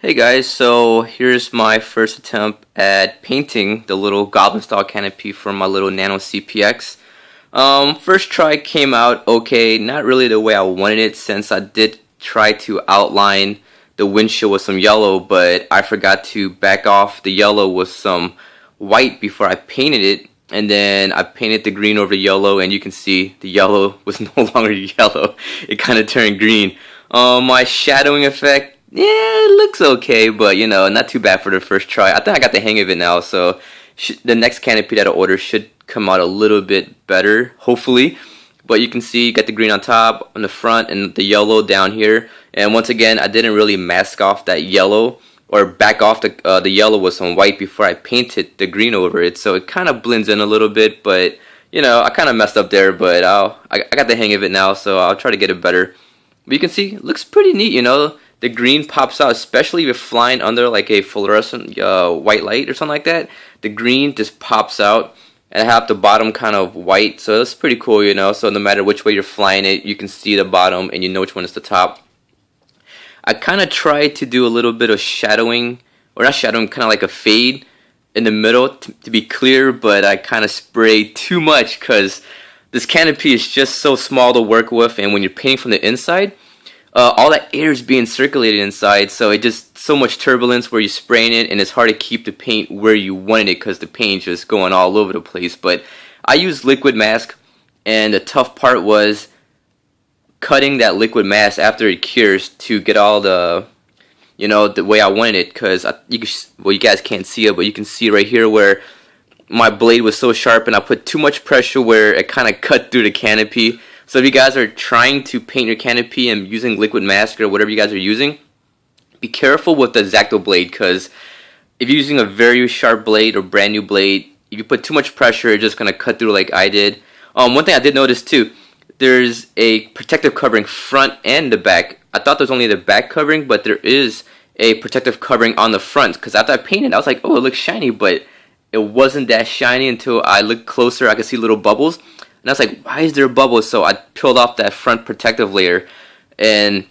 Hey guys, so here's my first attempt at painting the little Goblin style canopy for my little Nano CPX. First try came out okay, not really the way I wanted it since I did try to outline the windshield with some yellow, but I forgot to back off the yellow with some white before I painted it, and then I painted the green over the yellow, and you can see the yellow was no longer yellow. It kind of turned green. My shadowing effect, yeah, it looks okay, but you know, not too bad for the first try. I think I got the hang of it now, so the next canopy that I order should come out a little bit better, hopefully. But you can see you got the green on top, on the front, and the yellow down here. And once again, I didn't really mask off that yellow or back off the yellow with some white before I painted the green over it, so it kind of blends in a little bit. But you know, I kind of messed up there, but I got the hang of it now, so I'll try to get it better. But you can see, it looks pretty neat, you know. The green pops out, especially if you're flying under like a fluorescent white light or something like that. The green just pops out, and I have the bottom kind of white, so that's pretty cool, you know. So no matter which way you're flying it, you can see the bottom and you know which one is the top. I kind of tried to do a little bit of shadowing, or not shadowing, kind of like a fade in the middle to be clear, but I kind of sprayed too much because this canopy is just so small to work with, and when you're painting from the inside, all that air is being circulated inside, so it just so much turbulence where you're spraying it, and it's hard to keep the paint where you wanted it because the paint's just going all over the place. But I used liquid mask, and the tough part was cutting that liquid mask after it cures to get all the, you know, the way I wanted it. Because you guys can't see it, but you can see right here where my blade was so sharp, and I put too much pressure where it kind of cut through the canopy. So if you guys are trying to paint your canopy and using liquid mask or whatever you guys are using, be careful with the X-Acto blade, because if you're using a very sharp blade or brand new blade, if you put too much pressure, it's just going to cut through like I did. One thing I did notice too, there's a protective covering front and the back. I thought there was only the back covering, but there is a protective covering on the front, because after I painted, I was like, oh, it looks shiny, but it wasn't that shiny until I looked closer. I could see little bubbles. And I was like, why is there bubbles? So I peeled off that front protective layer, and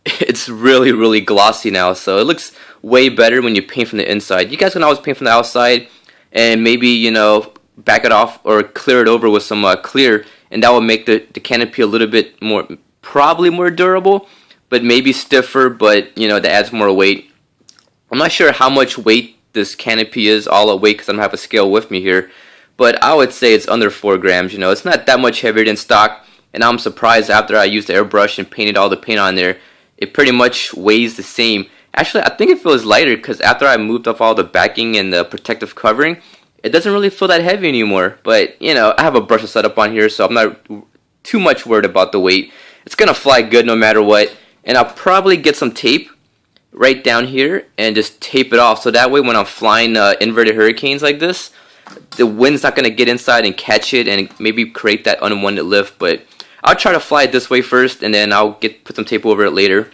it's really, really glossy now. So it looks way better when you paint from the inside. You guys can always paint from the outside and maybe, you know, back it off or clear it over with some clear, and that will make the canopy a little bit more, probably more durable, but maybe stiffer, but, you know, that adds more weight. I'm not sure how much weight this canopy is, all at weight, because I don't have a scale with me here. But I would say it's under 4 grams, you know. It's not that much heavier than stock, and I'm surprised after I used the airbrush and painted all the paint on there, it pretty much weighs the same. Actually, I think it feels lighter, because after I moved off all the backing and the protective covering, it doesn't really feel that heavy anymore. But, you know, I have a brush set up on here, so I'm not too much worried about the weight. It's going to fly good no matter what, and I'll probably get some tape right down here and just tape it off, so that way when I'm flying inverted hurricanes like this, the wind's not going to get inside and catch it and maybe create that unwanted lift. But I'll try to fly it this way first, and then I'll put some tape over it later.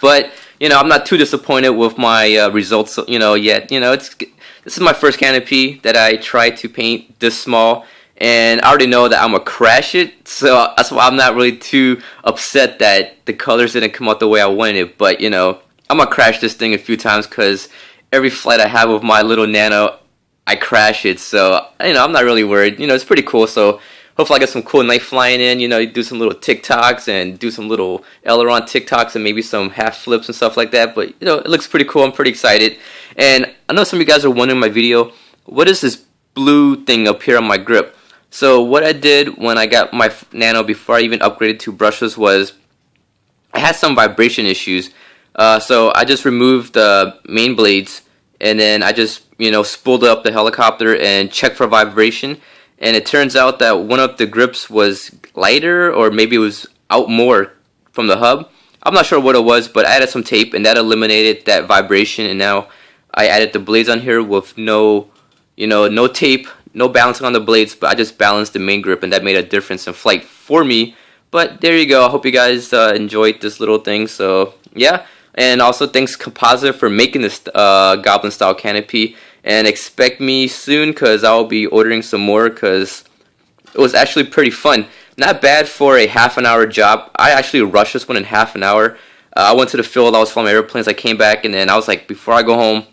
But, you know, I'm not too disappointed with my results, you know, yet. You know, this is my first canopy that I tried to paint this small, and I already know that I'm going to crash it, so that's why I'm not really too upset that the colors didn't come out the way I wanted it. But, you know, I'm going to crash this thing a few times, because every flight I have with my little Nano, I crash it, so, you know, I'm not really worried. You know, it's pretty cool, so hopefully I get some cool night flying in, you know, do some little TikToks and do some little aileron TikToks and maybe some half flips and stuff like that. But, you know, it looks pretty cool. I'm pretty excited. And I know some of you guys are wondering in my video, what is this blue thing up here on my grip? So what I did when I got my Nano before I even upgraded to brushless was I had some vibration issues. So I just removed the main blades, and then I just, you know, spooled up the helicopter and checked for vibration, and it turns out that one of the grips was lighter, or maybe it was out more from the hub. I'm not sure what it was, but I added some tape, and that eliminated that vibration. And now I added the blades on here with no, you know, no tape, no balancing on the blades, but I just balanced the main grip, and that made a difference in flight for me. But there you go. I hope you guys enjoyed this little thing. So yeah. And also thanks Composite for making this Goblin style canopy, and expect me soon, because I'll be ordering some more, because it was actually pretty fun. Not bad for a half-an-hour job. I actually rushed this one in half an hour. I went to the field, I was flying airplanes, I came back, and then I was like, before I go home,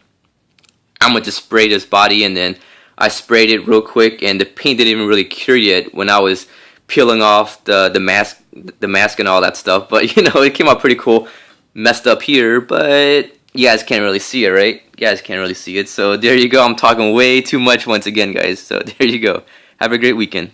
I'm gonna just spray this body. And then I sprayed it real quick, and the paint didn't even really cure yet when I was peeling off the mask and all that stuff. But you know, it came out pretty cool. Messed up here, but you guys can't really see it, right? You guys can't really see it. So there you go. I'm talking way too much once again, guys. So there you go. Have a great weekend.